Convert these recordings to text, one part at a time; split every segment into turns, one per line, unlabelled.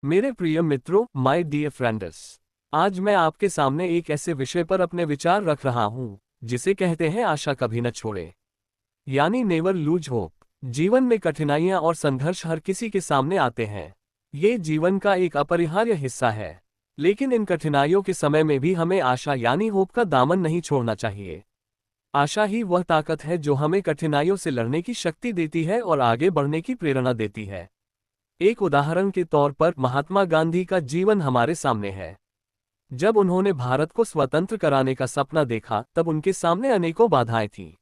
मेरे प्रिय मित्रों, माय डियर फ्रेंड्स, आज मैं आपके सामने एक ऐसे विषय पर अपने विचार रख रहा हूं जिसे कहते हैं आशा कभी न छोड़े, यानी नेवर लूज होप। जीवन में कठिनाइयां और संघर्ष हर किसी के सामने आते हैं। ये जीवन का एक अपरिहार्य हिस्सा है। लेकिन इन कठिनाइयों के समय में भी हमें आशा यानी होप का दामन नहीं छोड़ना चाहिए। आशा ही वह ताकत है जो हमें कठिनाइयों से लड़ने की शक्ति देती है और आगे बढ़ने की प्रेरणा देती है। एक उदाहरण के तौर पर महात्मा गांधी का जीवन हमारे सामने है। जब उन्होंने भारत को स्वतंत्र कराने का सपना देखा, तब उनके सामने अनेकों बाधाएं थीं।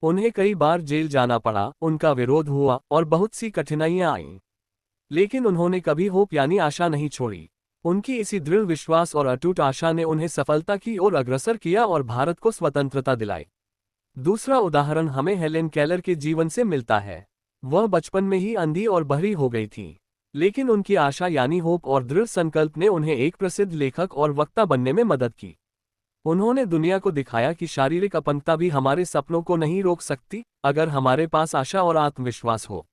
उन्हें कई बार जेल जाना पड़ा, उनका विरोध हुआ और बहुत सी कठिनाइयां आईं। लेकिन उन्होंने कभी होप यानी आशा नहीं छोड़ी। उनकी इसी दृढ़ विश्वास और अटूट आशा ने उन्हें सफलता की ओर अग्रसर किया और भारत को स्वतंत्रता दिलाई। दूसरा उदाहरण हमें हेलेन केलर के जीवन से मिलता है। वह बचपन में ही अंधी और बहरी हो गई थी, लेकिन उनकी आशा यानी होप और दृढ़ संकल्प ने उन्हें एक प्रसिद्ध लेखक और वक्ता बनने में मदद की। उन्होंने दुनिया को दिखाया कि शारीरिक अपंगता भी हमारे सपनों को नहीं रोक सकती, अगर हमारे पास आशा और आत्मविश्वास हो।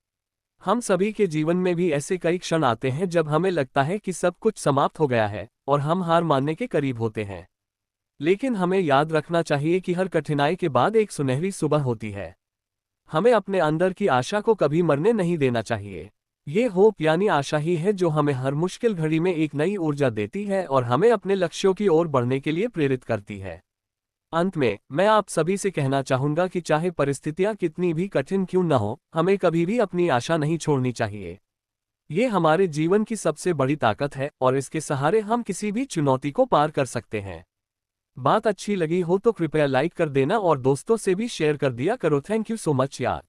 हम सभी के जीवन में भी ऐसे कई क्षण आते हैं जब हमें लगता है कि सब कुछ समाप्त हो गया है और हम हार मानने के करीब होते हैं। लेकिन हमें याद रखना चाहिए कि हर कठिनाई के बाद एक सुनहरी सुबह होती है। हमें अपने अंदर की आशा को कभी मरने नहीं देना चाहिए। ये होप यानी आशा ही है जो हमें हर मुश्किल घड़ी में एक नई ऊर्जा देती है और हमें अपने लक्ष्यों की ओर बढ़ने के लिए प्रेरित करती है। अंत में मैं आप सभी से कहना चाहूंगा कि चाहे परिस्थितियां कितनी भी कठिन क्यों न हो, हमें कभी भी अपनी आशा नहीं छोड़नी चाहिए। ये हमारे जीवन की सबसे बड़ी ताकत है और इसके सहारे हम किसी भी चुनौती को पार कर सकते हैं। बात अच्छी लगी हो तो कृपया लाइक कर देना और दोस्तों से भी शेयर कर दिया करो। थैंक यू सो मच यार।